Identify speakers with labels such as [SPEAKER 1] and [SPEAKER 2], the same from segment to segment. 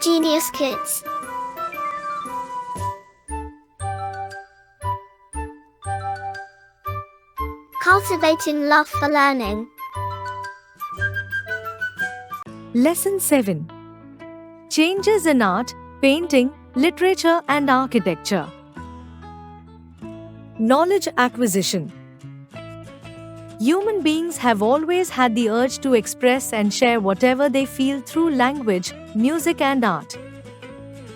[SPEAKER 1] Genius Kids. Cultivating love for learning.
[SPEAKER 2] Lesson 7. Changes in art, painting, literature and architecture. Knowledge acquisition. Human beings have always had the urge to express and share whatever they feel through language, music and art.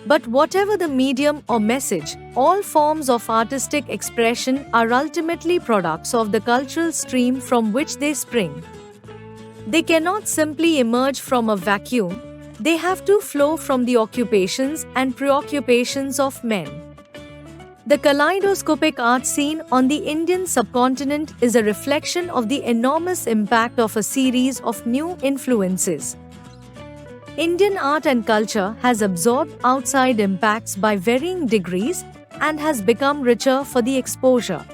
[SPEAKER 2] But whatever the medium or message, all forms of artistic expression are ultimately products of the cultural stream from which they spring. They cannot simply emerge from a vacuum, they have to flow from the occupations and preoccupations of men. The kaleidoscopic art scene on the Indian subcontinent is a reflection of the enormous impact of a series of new influences. Indian art and culture has absorbed outside impacts by varying degrees and has become richer for the exposure.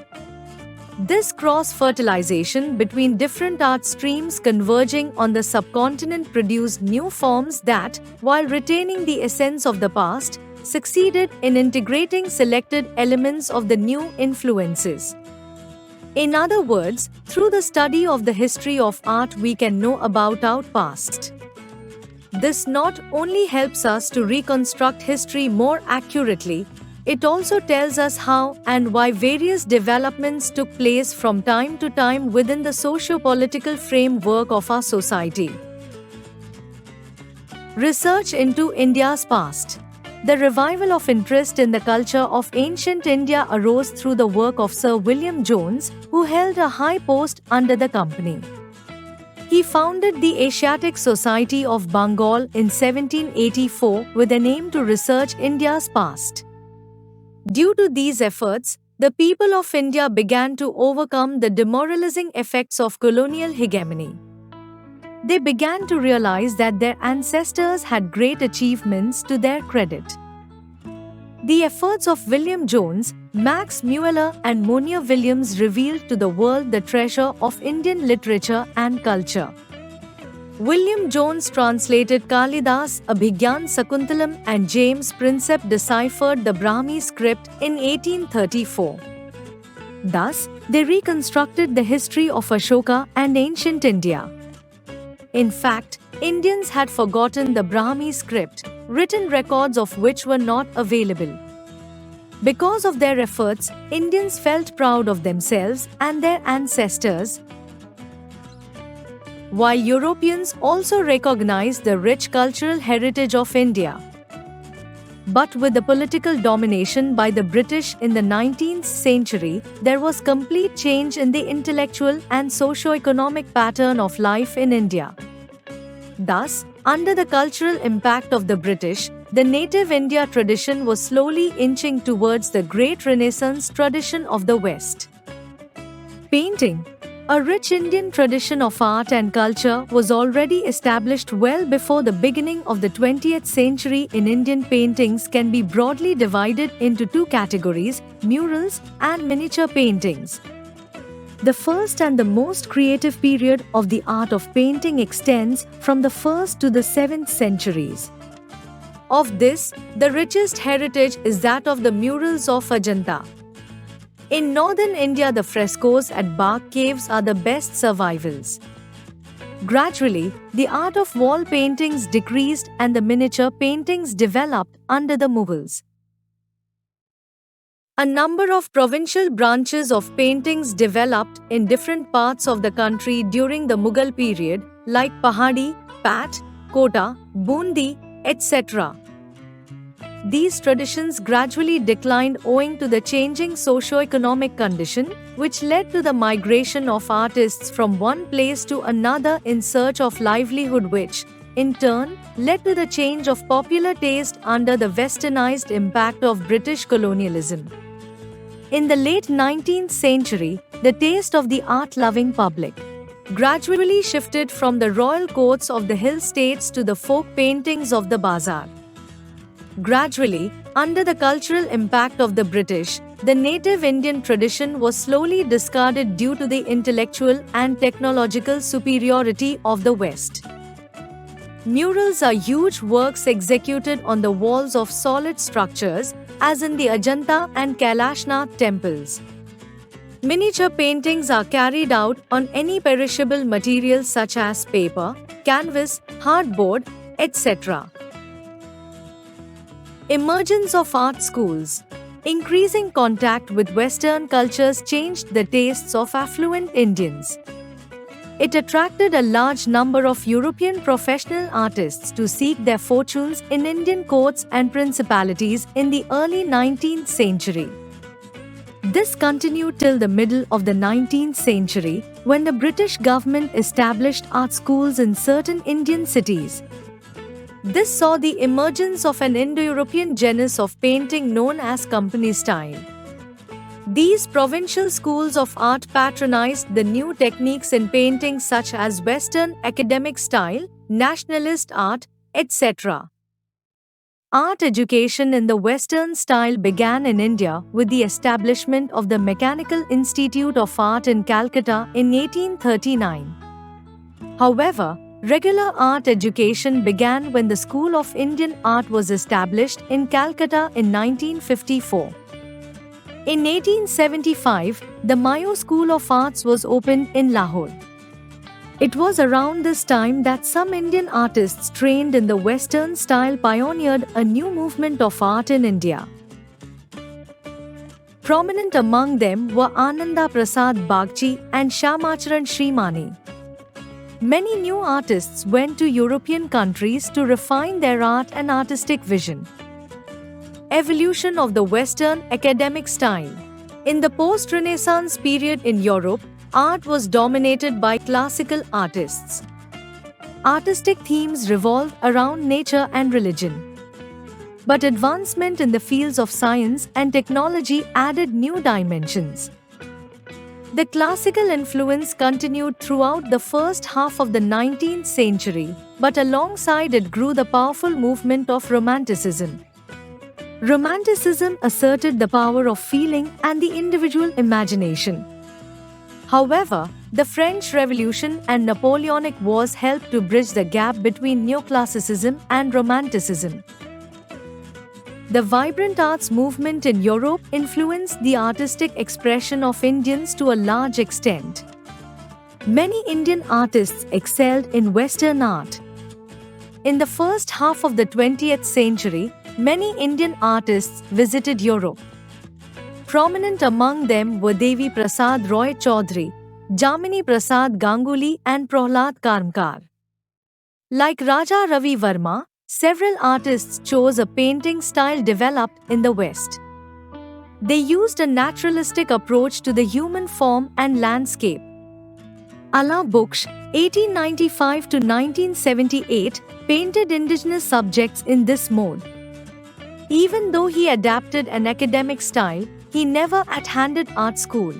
[SPEAKER 2] This cross-fertilization between different art streams converging on the subcontinent produced new forms that, while retaining the essence of the past, succeeded in integrating selected elements of the new influences. In other words, through the study of the history of art we can know about our past. This not only helps us to reconstruct history more accurately, it also tells us how and why various developments took place from time to time within the socio-political framework of our society. Research into India's past. The revival of interest in the culture of ancient India arose through the work of Sir William Jones, who held a high post under the company. He founded the Asiatic Society of Bengal in 1784 with an aim to research India's past. Due to these efforts, the people of India began to overcome the demoralizing effects of colonial hegemony. They began to realize that their ancestors had great achievements to their credit. The efforts of William Jones, Max Mueller and Monier Williams revealed to the world the treasure of Indian literature and culture. William Jones translated Kalidas' Abhigyan Sakuntalam and James Prinsep deciphered the Brahmi script in 1834. Thus, they reconstructed the history of Ashoka and ancient India. In fact, Indians had forgotten the Brahmi script, written records of which were not available. Because of their efforts, Indians felt proud of themselves and their ancestors, while Europeans also recognized the rich cultural heritage of India. But with the political domination by the British in the 19th century, there was complete change in the intellectual and socio-economic pattern of life in India. Thus, under the cultural impact of the British, the native India tradition was slowly inching towards the great Renaissance tradition of the West. Painting. A rich Indian tradition of art and culture was already established well before the beginning of the 20th century. In Indian paintings can be broadly divided into two categories, murals and miniature paintings. The first and the most creative period of the art of painting extends from the 1st to the 7th centuries. Of this, the richest heritage is that of the murals of Ajanta. In northern India, the frescoes at Bagh Caves are the best survivals. Gradually, the art of wall paintings decreased and the miniature paintings developed under the Mughals. A number of provincial branches of paintings developed in different parts of the country during the Mughal period, like Pahadi, Pat, Kota, Bundi, etc. These traditions gradually declined owing to the changing socio-economic condition, which led to the migration of artists from one place to another in search of livelihood, which, in turn, led to the change of popular taste under the westernized impact of British colonialism. In the late 19th century, the taste of the art-loving public gradually shifted from the royal courts of the hill states to the folk paintings of the bazaar. Gradually, under the cultural impact of the British, the native Indian tradition was slowly discarded due to the intellectual and technological superiority of the West. Murals are huge works executed on the walls of solid structures, as in the Ajanta and Kailashnath temples. Miniature paintings are carried out on any perishable materials such as paper, canvas, hardboard, etc. Emergence of art schools. Increasing contact with Western cultures changed the tastes of affluent Indians. It attracted a large number of European professional artists to seek their fortunes in Indian courts and principalities in the early 19th century. This continued till the middle of the 19th century, when the British government established art schools in certain Indian cities. This saw the emergence of an Indo-European genus of painting known as company style. These provincial schools of art patronized the new techniques in painting such as Western academic style, nationalist art, etc. Art education in the Western style began in India with the establishment of the Mechanical Institute of Art in Calcutta in 1839. However, regular art education began when the School of Indian Art was established in Calcutta in 1954. In 1875, the Mayo School of Arts was opened in Lahore. It was around this time that some Indian artists trained in the Western style pioneered a new movement of art in India. Prominent among them were Ananda Prasad Bagchi and Shyamacharan Srimani. Many new artists went to European countries to refine their art and artistic vision. Evolution of the Western academic style. In the post-Renaissance period in Europe, art was dominated by classical artists. Artistic themes revolved around nature and religion. But advancement in the fields of science and technology added new dimensions. The classical influence continued throughout the first half of the 19th century, but alongside it grew the powerful movement of Romanticism. Romanticism asserted the power of feeling and the individual imagination. However, the French Revolution and Napoleonic Wars helped to bridge the gap between Neoclassicism and Romanticism. The vibrant arts movement in Europe influenced the artistic expression of Indians to a large extent. Many Indian artists excelled in Western art. In the first half of the 20th century, many Indian artists visited Europe. Prominent among them were Devi Prasad Roy Chaudhary, Jamini Prasad Ganguly and Prahlad Karmkar. Like Raja Ravi Verma, several artists chose a painting style developed in the West. They used a naturalistic approach to the human form and landscape. Ala Buksh, 1895 to 1978, painted indigenous subjects in this mode. Even though he adapted an academic style, he never attended art school.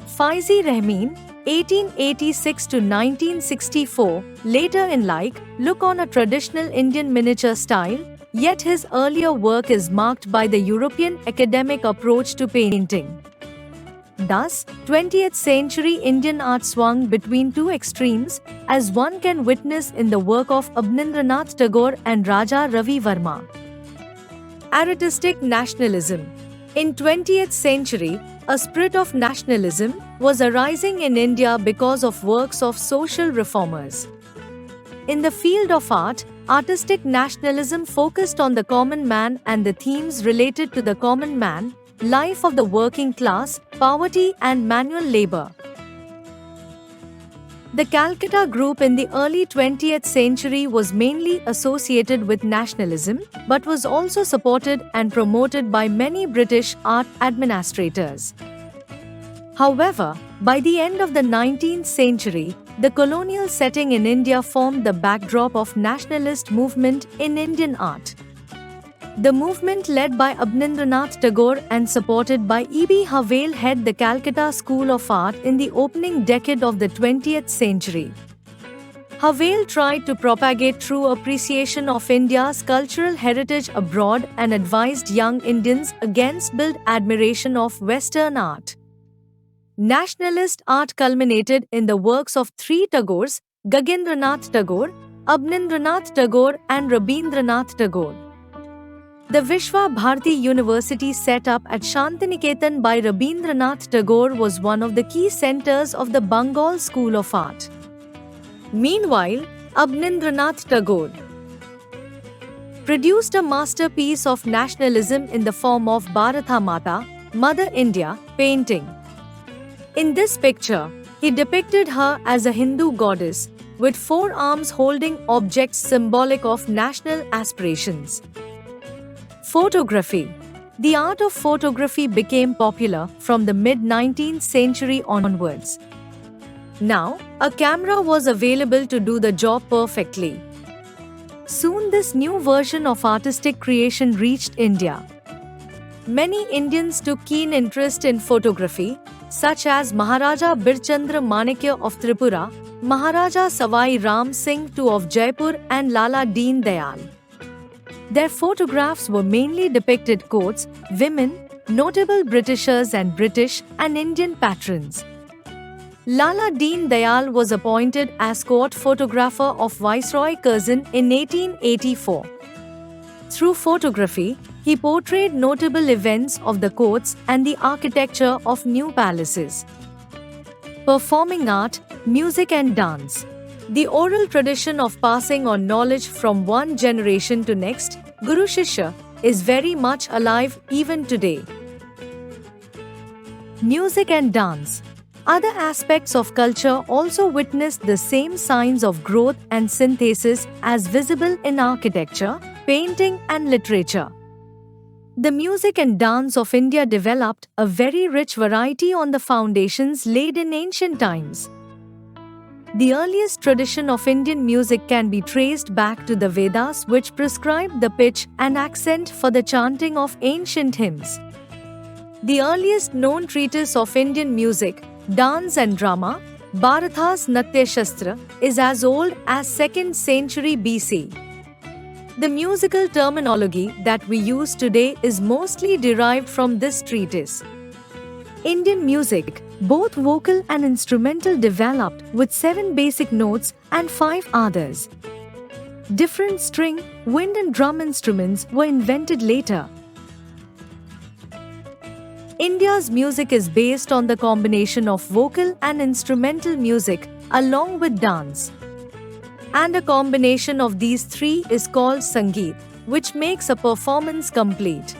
[SPEAKER 2] Faizi Rahmin, 1886 to 1964, later in life, look on a traditional Indian miniature style, yet his earlier work is marked by the European academic approach to painting. Thus, 20th century Indian art swung between two extremes, as one can witness in the work of Abanindranath Tagore and Raja Ravi Verma. Artistic nationalism. In 20th century, a spirit of nationalism was arising in India because of works of social reformers. In the field of art, artistic nationalism focused on the common man and the themes related to the common man, life of the working class, poverty and manual labor. The Calcutta group in the early 20th century was mainly associated with nationalism, but was also supported and promoted by many British art administrators. However, by the end of the 19th century, the colonial setting in India formed the backdrop of nationalist movement in Indian art. The movement led by Abanindranath Tagore and supported by E.B. Havell head the Calcutta School of Art in the opening decade of the 20th century. Havell tried to propagate true appreciation of India's cultural heritage abroad and advised young Indians against blind admiration of Western art. Nationalist art culminated in the works of three Tagores, Gagendranath Tagore, Abnindranath Tagore and Rabindranath Tagore. The Vishwa Bharati University set up at Shantiniketan by Rabindranath Tagore was one of the key centers of the Bengal School of Art. Meanwhile, Abnindranath Tagore produced a masterpiece of nationalism in the form of Bharata Mata, Mother India, painting. In this picture, he depicted her as a Hindu goddess, with 4 arms holding objects symbolic of national aspirations. Photography. The art of photography became popular from the mid-19th century onwards. Now, a camera was available to do the job perfectly. Soon this new version of artistic creation reached India. Many Indians took keen interest in photography, such as Maharaja Birchandra Manikya of Tripura, Maharaja Savai Ram Singh II of Jaipur and Lala Deen Dayal. Their photographs were mainly depicted courts, women, notable Britishers and British and Indian patrons. Lala Deen Dayal was appointed as court photographer of Viceroy Curzon in 1884. Through photography, he portrayed notable events of the courts and the architecture of new palaces. Performing art, music and dance. The oral tradition of passing on knowledge from one generation to next, Guru Shishya, is very much alive even today. Music and dance. Other aspects of culture also witnessed the same signs of growth and synthesis as visible in architecture, painting and literature. The music and dance of India developed a very rich variety on the foundations laid in ancient times. The earliest tradition of Indian music can be traced back to the Vedas, which prescribed the pitch and accent for the chanting of ancient hymns. The earliest known treatise of Indian music, dance and drama, Bharata's Natya Shastra, is as old as 2nd century BC. The musical terminology that we use today is mostly derived from this treatise. Indian music, both vocal and instrumental, developed with 7 basic notes and 5 others. Different string, wind and drum instruments were invented later. India's music is based on the combination of vocal and instrumental music along with dance. And a combination of these 3 is called Sangeet, which makes a performance complete.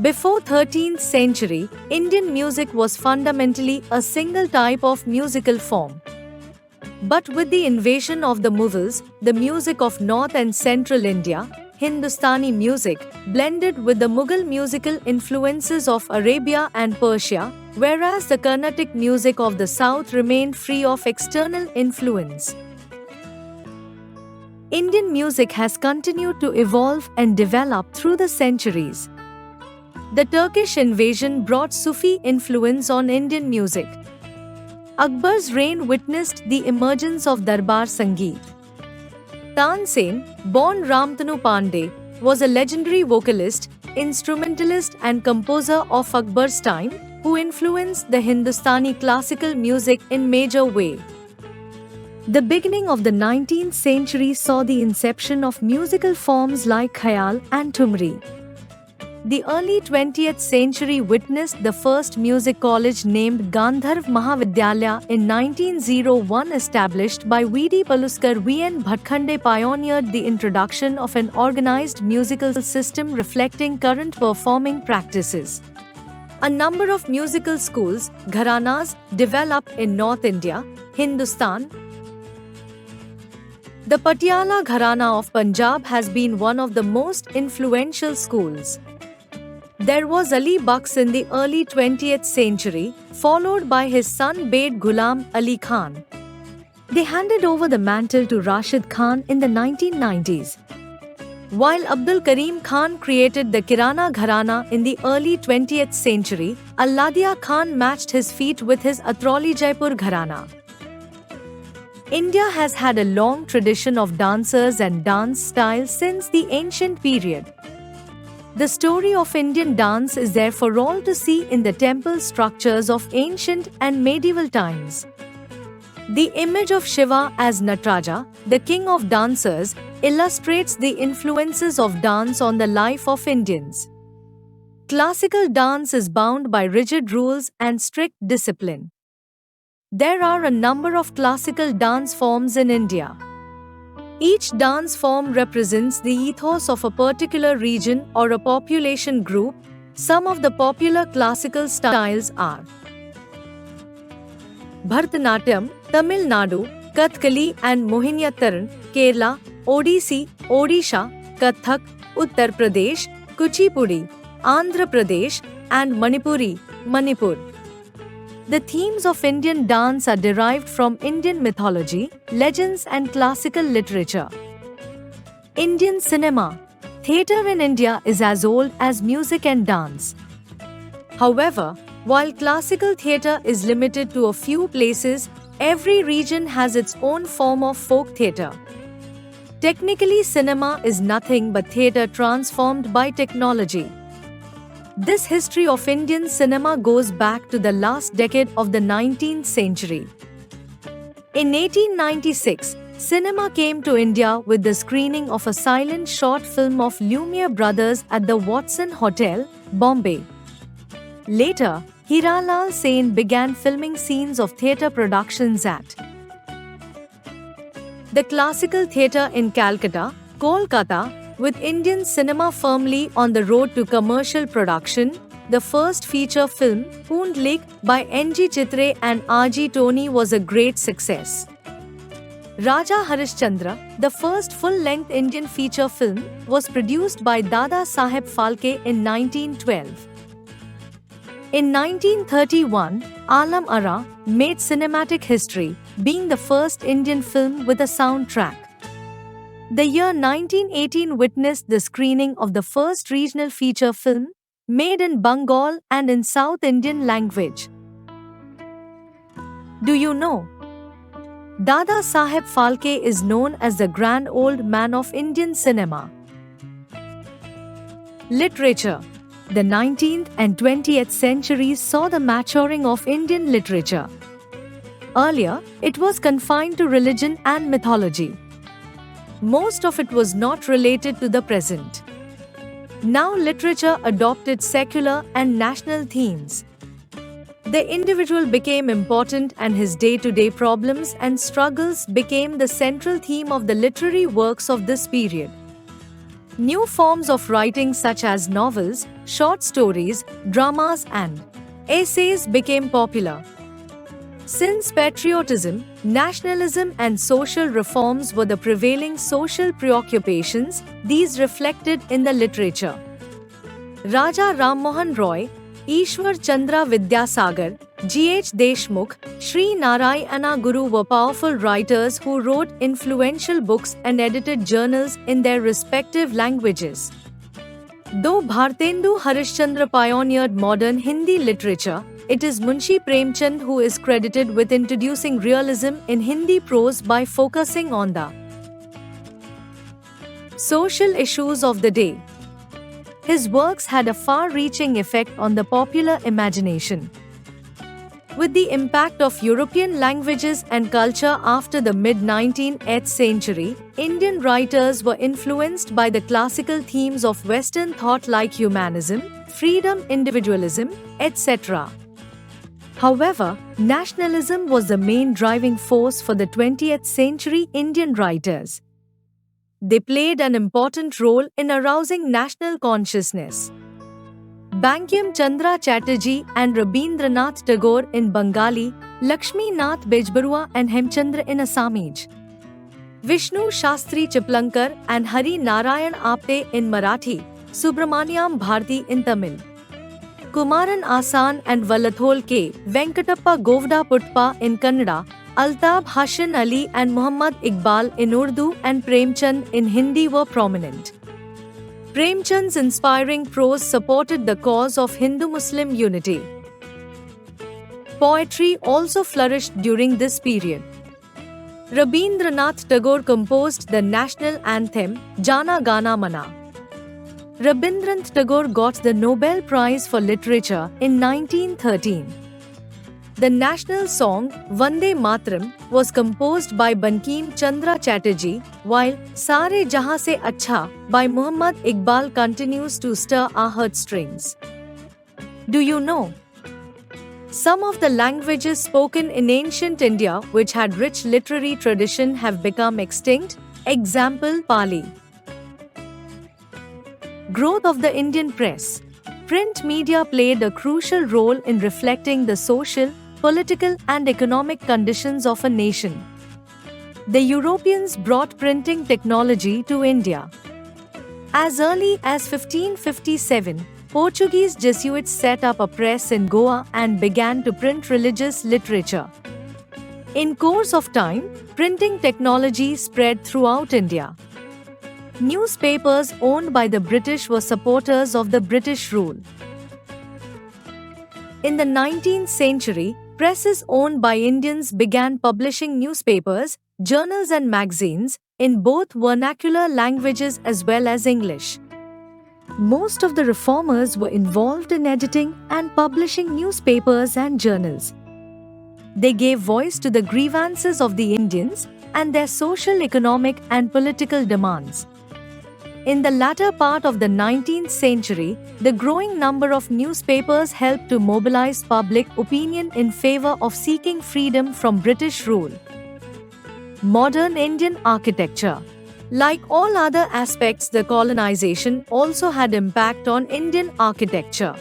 [SPEAKER 2] Before 13th century, Indian music was fundamentally a single type of musical form. But with the invasion of the Mughals, the music of North and Central India, Hindustani music, blended with the Mughal musical influences of Arabia and Persia, whereas the Carnatic music of the South remained free of external influence. Indian music has continued to evolve and develop through the centuries. The Turkish invasion brought Sufi influence on Indian music. Akbar's reign witnessed the emergence of Darbar Sangeet. Tansen, born Ramtanu Pandey, was a legendary vocalist, instrumentalist and composer of Akbar's time, who influenced the Hindustani classical music in major way. The beginning of the 19th century saw the inception of musical forms like Khayal and Thumri. The early 20th century witnessed the first music college named Gandharv Mahavidyalaya in 1901, established by V.D. Paluskar. V.N. Bhatkhande pioneered the introduction of an organized musical system reflecting current performing practices. A number of musical schools, gharanas, developed in North India, Hindustan. The Patiala Gharana of Punjab has been one of the most influential schools. There was Ali Bucks in the early 20th century, followed by his son Bed Ghulam Ali Khan. They handed over the mantle to Rashid Khan in the 1990s. While Abdul Karim Khan created the Kirana Gharana in the early 20th century, Alladia Khan matched his feat with his Atrauli Jaipur Gharana. India has had a long tradition of dancers and dance styles since the ancient period. The story of Indian dance is there for all to see in the temple structures of ancient and medieval times. The image of Shiva as Nataraja, the king of dancers, illustrates the influences of dance on the life of Indians. Classical dance is bound by rigid rules and strict discipline. There are a number of classical dance forms in India. Each dance form represents the ethos of a particular region or a population group. Some of the popular classical styles are Bharatanatyam, Tamil Nadu, Kathakali and Mohiniyattam, Kerala, Odissi, Odisha, Kathak, Uttar Pradesh, Kuchipudi, Andhra Pradesh, and Manipuri, Manipur. The themes of Indian dance are derived from Indian mythology, legends, and classical literature. Indian cinema. Theatre in India is as old as music and dance. However, while classical theatre is limited to a few places, every region has its own form of folk theatre. Technically, cinema is nothing but theatre transformed by technology. This history of Indian cinema goes back to the last decade of the 19th century. In 1896, cinema came to India with the screening of a silent short film of Lumiere Brothers at the Watson Hotel, Bombay. Later, Hiralal Sen began filming scenes of theatre productions at the Classical Theatre in Calcutta, Kolkata, with Indian cinema firmly on the road to commercial production. The first feature film, Pundlik, by N.G. Chitre and R.G. Tony was a great success. Raja Harishchandra, the first full-length Indian feature film, was produced by Dada Saheb Phalke in 1912. In 1931, Alam Ara made cinematic history, being the first Indian film with a soundtrack. The year 1918 witnessed the screening of the first regional feature film, made in Bengal and in South Indian language. Do you know? Dada Saheb Phalke is known as the grand old man of Indian cinema. Literature. The 19th and 20th centuries saw the maturing of Indian literature. Earlier, it was confined to religion and mythology. Most of it was not related to the present. Now literature adopted secular and national themes. The individual became important and his day-to-day problems and struggles became the central theme of the literary works of this period. New forms of writing such as novels, short stories, dramas and essays became popular. Since patriotism, nationalism and social reforms were the prevailing social preoccupations, these reflected in the literature. Raja Ram Mohan Roy, Ishwar Chandra Vidyasagar, G.H. Deshmukh, Sri Narayana Guru were powerful writers who wrote influential books and edited journals in their respective languages. Though Bhartendu Harishchandra pioneered modern Hindi literature, it is Munshi Premchand who is credited with introducing realism in Hindi prose by focusing on the social issues of the day. His works had a far-reaching effect on the popular imagination. With the impact of European languages and culture after the mid-19th century, Indian writers were influenced by the classical themes of Western thought like humanism, freedom, individualism, etc. However, nationalism was the main driving force for the 20th century Indian writers. They played an important role in arousing national consciousness. Bankim Chandra Chatterjee and Rabindranath Tagore in Bengali, Lakshmi Nath Bejbarua and Hemchandra in Assamese, Vishnu Shastri Chiplankar and Hari Narayan Apte in Marathi, Subramaniam Bharti in Tamil, Kumaran Asan and Valathol K. Venkatappa Govda Putpa in Kannada, Altab Hassan Ali and Muhammad Iqbal in Urdu and Premchand in Hindi were prominent. Premchand's inspiring prose supported the cause of Hindu-Muslim unity. Poetry also flourished during this period. Rabindranath Tagore composed the national anthem, Jana Gana Mana. Rabindranath Tagore got the Nobel Prize for Literature in 1913. The national song Vande Mataram was composed by Bankim Chandra Chatterjee, while Sare Jahan Se Acha by Muhammad Iqbal continues to stir our heartstrings. Do you know? Some of the languages spoken in ancient India which had rich literary tradition have become extinct. Example Pali. Growth of the Indian press. Print media played a crucial role in reflecting the social, political, and economic conditions of a nation. The Europeans brought printing technology to India. As early as 1557, Portuguese Jesuits set up a press in Goa and began to print religious literature. In course of time, printing technology spread throughout India. Newspapers owned by the British were supporters of the British rule. In the 19th century, presses owned by Indians began publishing newspapers, journals and magazines in both vernacular languages as well as English. Most of the reformers were involved in editing and publishing newspapers and journals. They gave voice to the grievances of the Indians and their social, economic, and political demands. In the latter part of the 19th century, the growing number of newspapers helped to mobilize public opinion in favor of seeking freedom from British rule. Modern Indian architecture. Like all other aspects, the colonization also had impact on Indian architecture.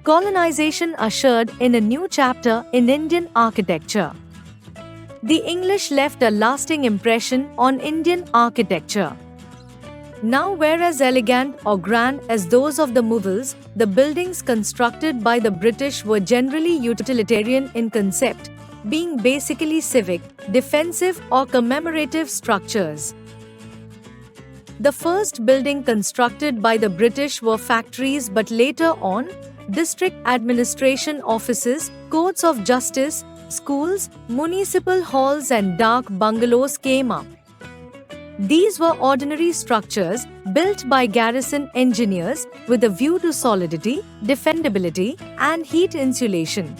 [SPEAKER 2] Colonization ushered in a new chapter in Indian architecture. The English left a lasting impression on Indian architecture. Now, whereas elegant or grand as those of the Mughals, the buildings constructed by the British were generally utilitarian in concept, being basically civic, defensive, or commemorative structures. The first building constructed by the British were factories, but later on, district administration offices, courts of justice, schools, municipal halls, and dak bungalows came up. These were ordinary structures built by garrison engineers with a view to solidity, defendability, and heat insulation.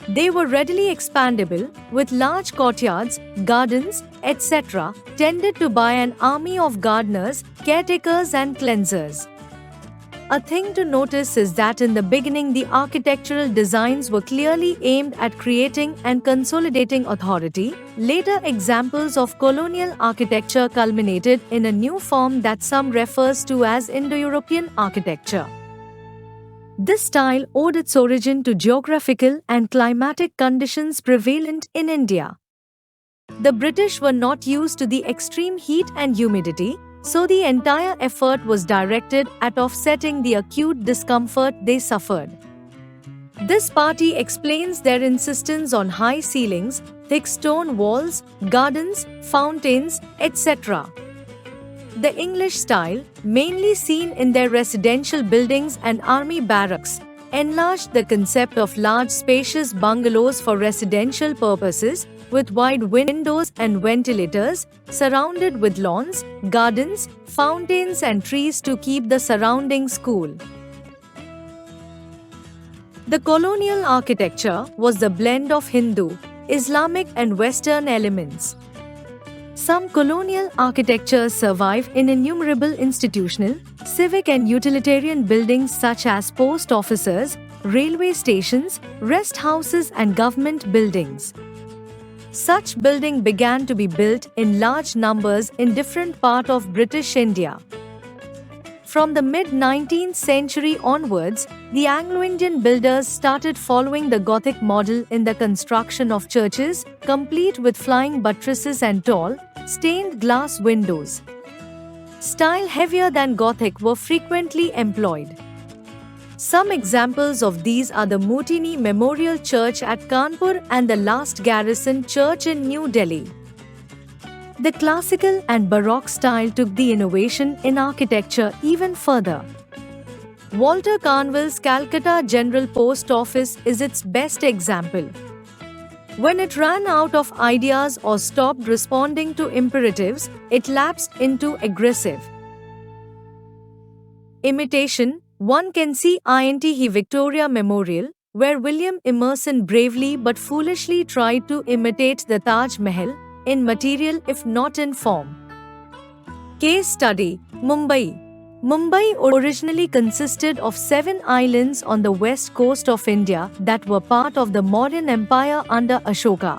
[SPEAKER 2] They were readily expandable, with large courtyards, gardens, etc., tended to by an army of gardeners, caretakers, and cleansers. A thing to notice is that in the beginning the architectural designs were clearly aimed at creating and consolidating authority. Later examples of colonial architecture culminated in a new form that some refers to as Indo-European architecture. This style owed its origin to geographical and climatic conditions prevalent in India. The British were not used to the extreme heat and humidity, so the entire effort was directed at offsetting the acute discomfort they suffered. This party explains their insistence on high ceilings, thick stone walls, gardens, fountains, etc. The English style, mainly seen in their residential buildings and army barracks, enlarged the concept of large spacious bungalows for residential purposes, with wide windows and ventilators, surrounded with lawns, gardens, fountains and trees to keep the surroundings cool. The colonial architecture was the blend of Hindu, Islamic and Western elements. Some colonial architectures survive in innumerable institutional, civic and utilitarian buildings such as post offices, railway stations, rest houses and government buildings. Such buildings began to be built in large numbers in different parts of British India. From the mid-19th century onwards, the Anglo-Indian builders started following the Gothic model in the construction of churches, complete with flying buttresses and tall, stained glass windows. Style heavier than Gothic were frequently employed. Some examples of these are the Mutini Memorial Church at Kanpur and the Last Garrison Church in New Delhi. The classical and Baroque style took the innovation in architecture even further. Walter Carnwell's Calcutta General Post Office is its best example. When it ran out of ideas or stopped responding to imperatives, it lapsed into aggressive imitation. One can see INT Victoria Memorial, where William Emerson bravely but foolishly tried to imitate the Taj Mahal, in material if not in form. Case study: Mumbai. Mumbai originally consisted of 7 islands on the west coast of India that were part of the Mauryan Empire under Ashoka.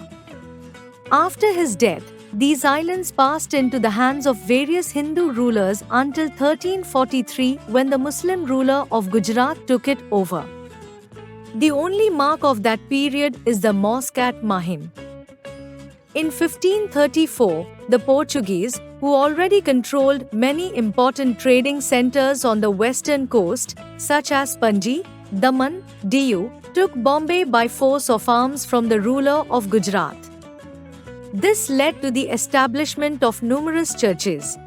[SPEAKER 2] After his death, these islands passed into the hands of various Hindu rulers until 1343 when the Muslim ruler of Gujarat took it over. The only mark of that period is the mosque at Mahim. In 1534, the Portuguese, who already controlled many important trading centers on the western coast, such as Panji, Daman, Diu, took Bombay by force of arms from the ruler of Gujarat. This led to the establishment of numerous churches.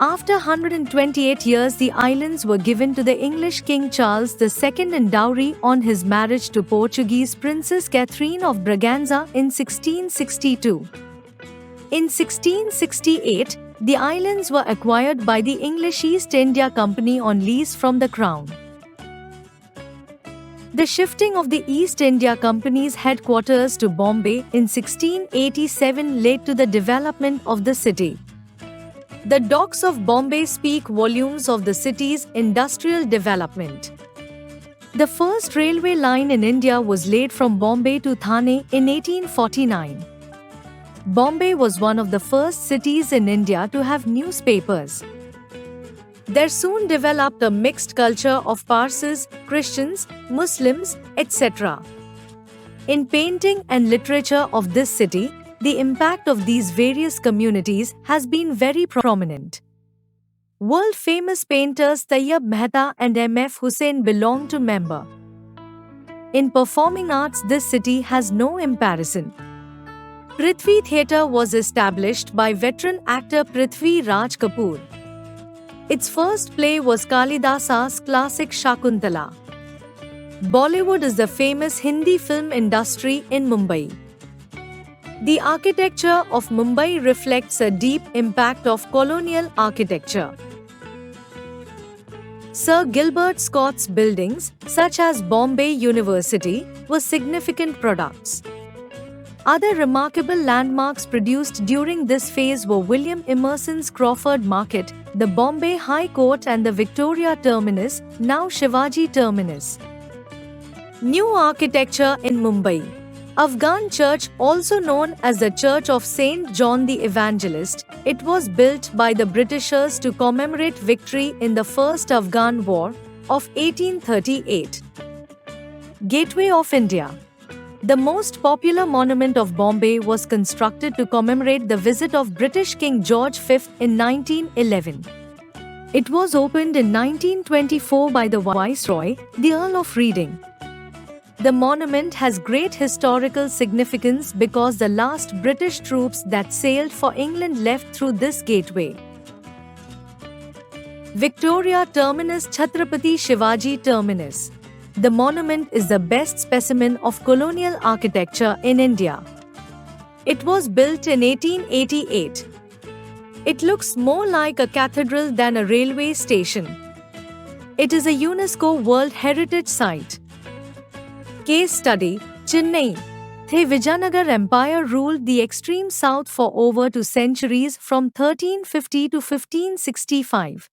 [SPEAKER 2] After 128 years, the islands were given to the English King Charles II in dowry on his marriage to Portuguese Princess Catherine of Braganza in 1662. In 1668, the islands were acquired by the English East India Company on lease from the Crown. The shifting of the East India Company's headquarters to Bombay in 1687 led to the development of the city. The docks of Bombay speak volumes of the city's industrial development. The first railway line in India was laid from Bombay to Thane in 1849. Bombay was one of the first cities in India to have newspapers. There soon developed a mixed culture of Parsis, Christians, Muslims, etc. In painting and literature of this city, the impact of these various communities has been very prominent. World-famous painters Tayyab Mehta and M.F. Hussain belong to member. In performing arts, this city has no comparison. Prithvi Theatre was established by veteran actor Prithvi Raj Kapoor. Its first play was Kalidasa's classic Shakuntala. Bollywood is the famous Hindi film industry in Mumbai. The architecture of Mumbai reflects a deep impact of colonial architecture. Sir Gilbert Scott's buildings, such as Bombay University, were significant products. Other remarkable landmarks produced during this phase were William Emerson's Crawford Market, the Bombay High Court and the Victoria Terminus, now Shivaji Terminus. New architecture in Mumbai. Afghan Church, also known as the Church of St. John the Evangelist, it was built by the Britishers to commemorate victory in the First Afghan War of 1838. Gateway of India. The most popular monument of Bombay was constructed to commemorate the visit of British King George V in 1911. It was opened in 1924 by the Viceroy, the Earl of Reading. The monument has great historical significance because the last British troops that sailed for England left through this gateway. Victoria Terminus Chhatrapati Shivaji Terminus. The monument is the best specimen of colonial architecture in India. It was built in 1888. It looks more like a cathedral than a railway station. It is a UNESCO World Heritage Site. Case study: Chennai. The Vijayanagar Empire ruled the extreme south for over 2 centuries from 1350 to 1565.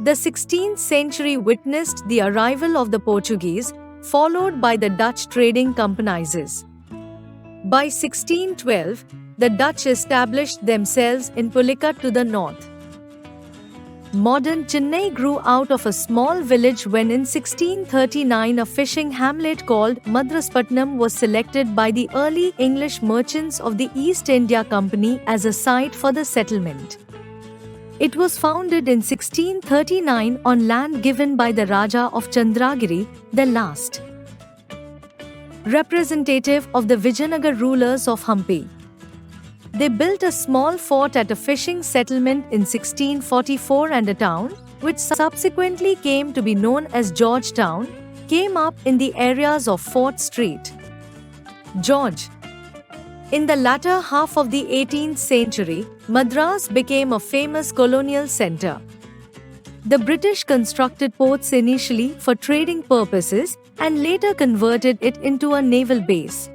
[SPEAKER 2] The 16th century witnessed the arrival of the Portuguese, followed by the Dutch trading companies. By 1612, the Dutch established themselves in Pulicat to the north. Modern Chennai grew out of a small village when in 1639 a fishing hamlet called Madraspatnam was selected by the early English merchants of the East India Company as a site for the settlement. It was founded in 1639 on land given by the Raja of Chandragiri, the last representative of the Vijayanagar rulers of Hampi. They built a small fort at a fishing settlement in 1644, and a town, which subsequently came to be known as Georgetown, came up in the areas of Fort Street. George. In the latter half of the 18th century, Madras became a famous colonial center. The British constructed ports initially for trading purposes, and later converted it into a naval base.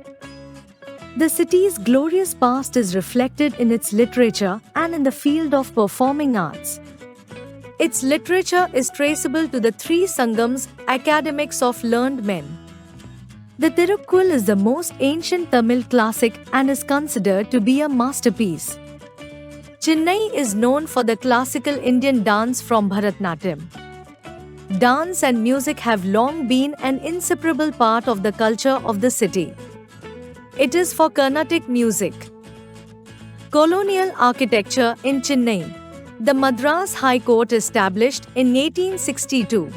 [SPEAKER 2] The city's glorious past is reflected in its literature and in the field of performing arts. Its literature is traceable to the three Sangams, academics of learned men. The Tirukkural is the most ancient Tamil classic and is considered to be a masterpiece. Chennai is known for the classical Indian dance from Bharatanatyam. Dance and music have long been an inseparable part of the culture of the city. It is for Carnatic music. Colonial architecture in Chennai. The Madras High Court established in 1862.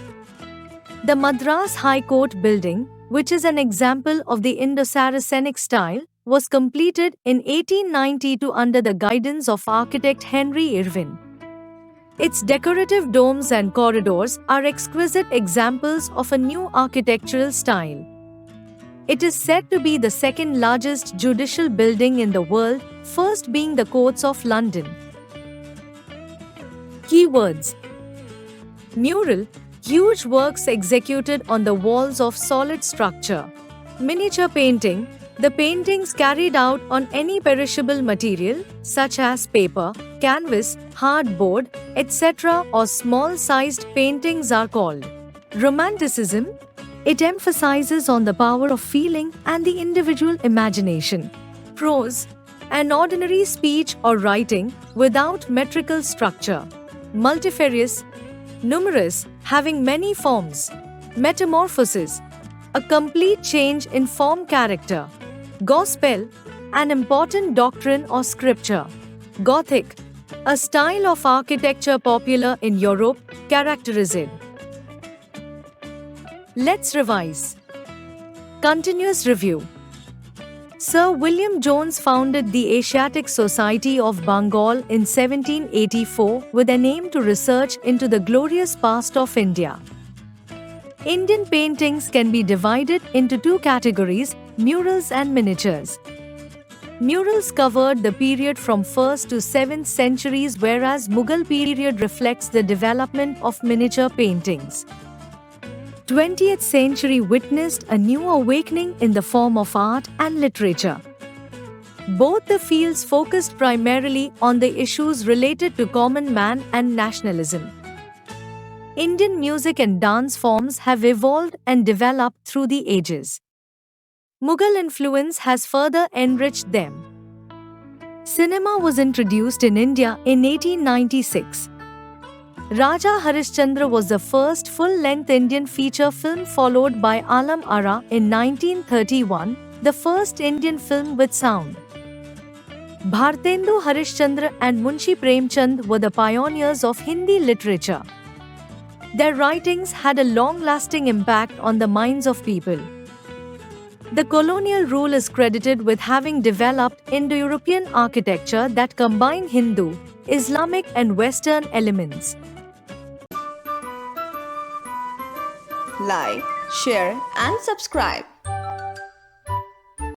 [SPEAKER 2] The Madras High Court building, which is an example of the Indo-Saracenic style, was completed in 1892 under the guidance of architect Henry Irwin. Its decorative domes and corridors are exquisite examples of a new architectural style. It is said to be the second largest judicial building in the world, first being the Courts of London. Keywords: mural, huge works executed on the walls of solid structure. Miniature painting, the paintings carried out on any perishable material, such as paper, canvas, hardboard, etc., or small-sized paintings are called. Romanticism, it emphasizes on the power of feeling and the individual imagination. Prose, an ordinary speech or writing without metrical structure. Multifarious, numerous, having many forms. Metamorphosis, a complete change in form character. Gospel, an important doctrine or scripture. Gothic, a style of architecture popular in Europe, characterized. Let's revise. Continuous review. Sir William Jones founded the Asiatic Society of Bengal in 1784 with an aim to research into the glorious past of India. Indian paintings can be divided into two categories, murals and miniatures. Murals covered the period from 1st to 7th centuries, whereas Mughal period reflects the development of miniature paintings. 20th century witnessed a new awakening in the form of art and literature. Both the fields focused primarily on the issues related to common man and nationalism. Indian music and dance forms have evolved and developed through the ages. Mughal influence has further enriched them. Cinema was introduced in India in 1896. Raja Harishchandra was the first full-length Indian feature film, followed by Alam Ara in 1931, the first Indian film with sound. Bhartendu Harishchandra and Munshi Premchand were the pioneers of Hindi literature. Their writings had a long-lasting impact on the minds of people. The colonial rule is credited with having developed Indo-European architecture that combined Hindu, Islamic and Western elements.
[SPEAKER 3] Like, share and subscribe.